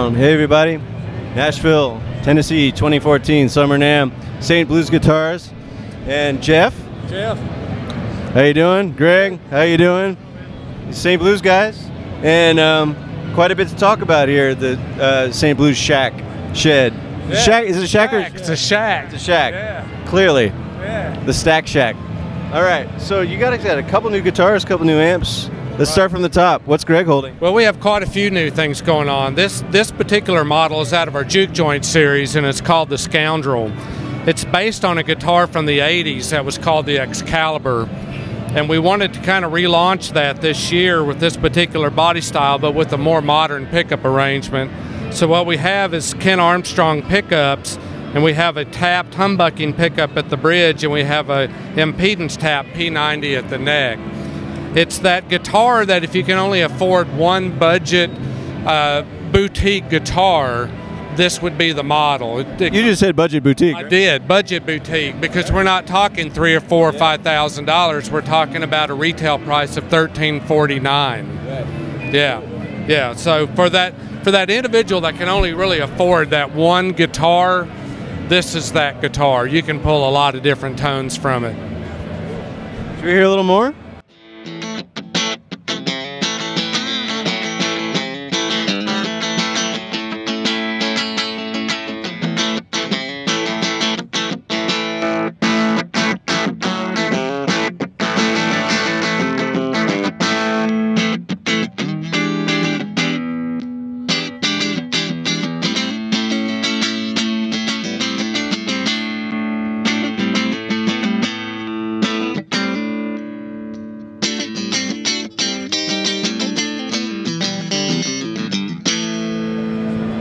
down. Hey everybody, Nashville, Tennessee, 2014 Summer NAMM, St. Blues Guitars, and Jeff. How you doing? Greg, how you doing? St. Blues guys, and quite a bit to talk about here at the St. Blues Shack Shed. Yeah. Shack, is it a shack or? It's a shack. It's a shack. Yeah. Clearly. Yeah. The Stack Shack. All right, so you got a couple new guitars, a couple new amps. Let's start from the top. What's Greg holding? Well, we have quite a few new things going on. This particular model is out of our Juke Joint series, and it's called the Scoundrel. It's based on a guitar from the 80s that was called the Excalibur, and we wanted to kind of relaunch that this year with this particular body style, but with a more modern pickup arrangement. So what we have is Ken Armstrong pickups, and we have a tapped humbucking pickup at the bridge, and we have a impedance tap P90 at the neck. It's that guitar that if you can only afford one budget boutique guitar, this would be the model. You just said budget boutique. I did, budget boutique, because we're not talking $3,000 or $4,000 or $5,000. We're talking about a retail price of $1,349. Yeah. So for that individual that can only really afford that one guitar, this is that guitar. You can pull a lot of different tones from it. Should we hear a little more?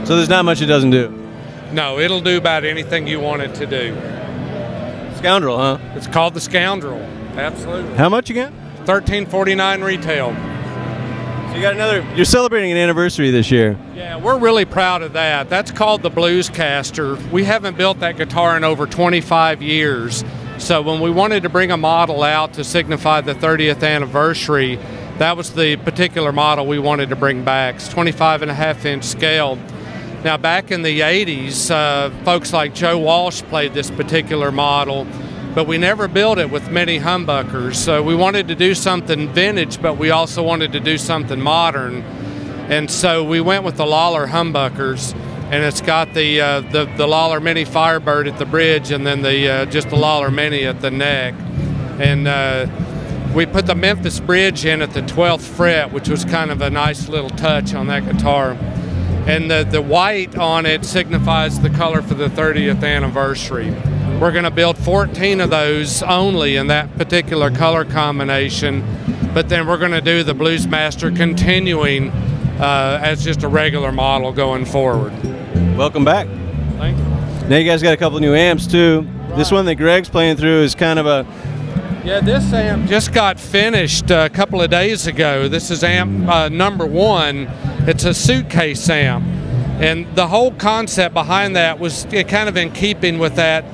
So there's not much it doesn't do? No, it'll do about anything you want it to do. Scoundrel, huh? It's called the Scoundrel. Absolutely. How much again? $1,349 retail. So you got another, you're celebrating an anniversary this year. Yeah, we're really proud of that. That's called the Bluesmaster. We haven't built that guitar in over 25 years. So when we wanted to bring a model out to signify the 30th anniversary, that was the particular model we wanted to bring back. It's 25.5-inch scale. Now, back in the 80s, folks like Joe Walsh played this particular model, but we never built it with many humbuckers. So we wanted to do something vintage, but we also wanted to do something modern. And so we went with the Lawler humbuckers, and it's got the Lawler Mini Firebird at the bridge, and then just the Lawler Mini at the neck. And we put the Memphis bridge in at the 12th fret, which was kind of a nice little touch on that guitar. And the white on it signifies the color for the 30th anniversary. We're going to build 14 of those only in that particular color combination, but then we're going to do the Bluesmaster continuing as just a regular model going forward. Welcome back. Thank you. Now you guys got a couple new amps too. Right. This one that Greg's playing through is kind of a... Yeah, this amp just got finished a couple of days ago. This is amp number 1. It's a Suitcase Sam. And the whole concept behind that was kind of in keeping with that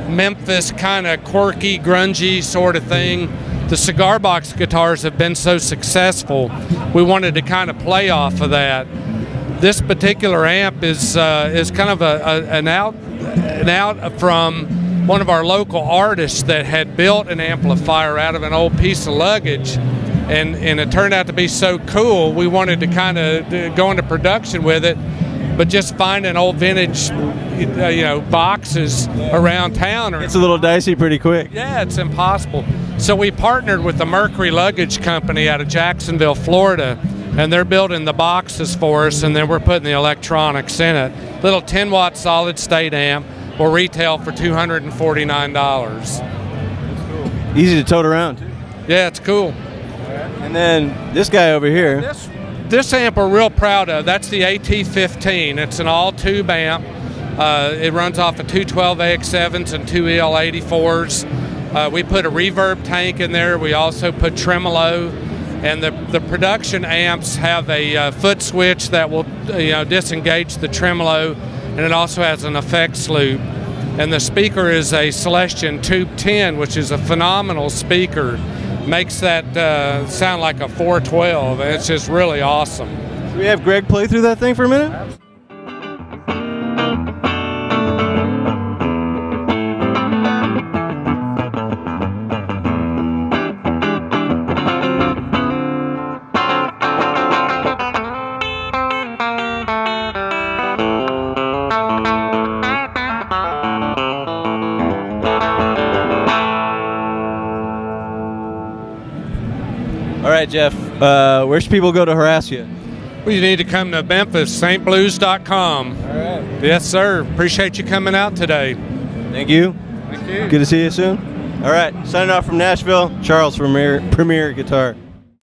Memphis kind of quirky, grungy sort of thing. The cigar box guitars have been so successful, we wanted to kind of play off of that. This particular amp is kind of an out from one of our local artists that had built an amplifier out of an old piece of luggage, and it turned out to be so cool, we wanted to kind of go into production with it, but just finding old vintage boxes around town. It's a little dicey pretty quick. Yeah, it's impossible. So we partnered with the Mercury Luggage Company out of Jacksonville, Florida, and they're building the boxes for us, and then we're putting the electronics in it. Little 10-watt solid state amp will retail for $249. That's cool. Easy to tote around too. Yeah, it's cool. And then this guy over here. This amp we're real proud of. That's the AT15. It's an all-tube amp. It runs off of 212 AX7s and 2 EL84s. We put a reverb tank in there. We also put tremolo. And the production amps have a foot switch that will disengage the tremolo, and it also has an effects loop. And the speaker is a Celestion Tube 10, which is a phenomenal speaker. Makes that sound like a 412, and it's just really awesome. Can we have Greg play through that thing for a minute? right, Jeff. Where should people go to harass you? Well, you need to come to Memphis, stblues.com. All right. Yes, sir. Appreciate you coming out today. Thank you. Thank you. Good to see you soon. All right, signing off from Nashville, Charles from Premier Guitar.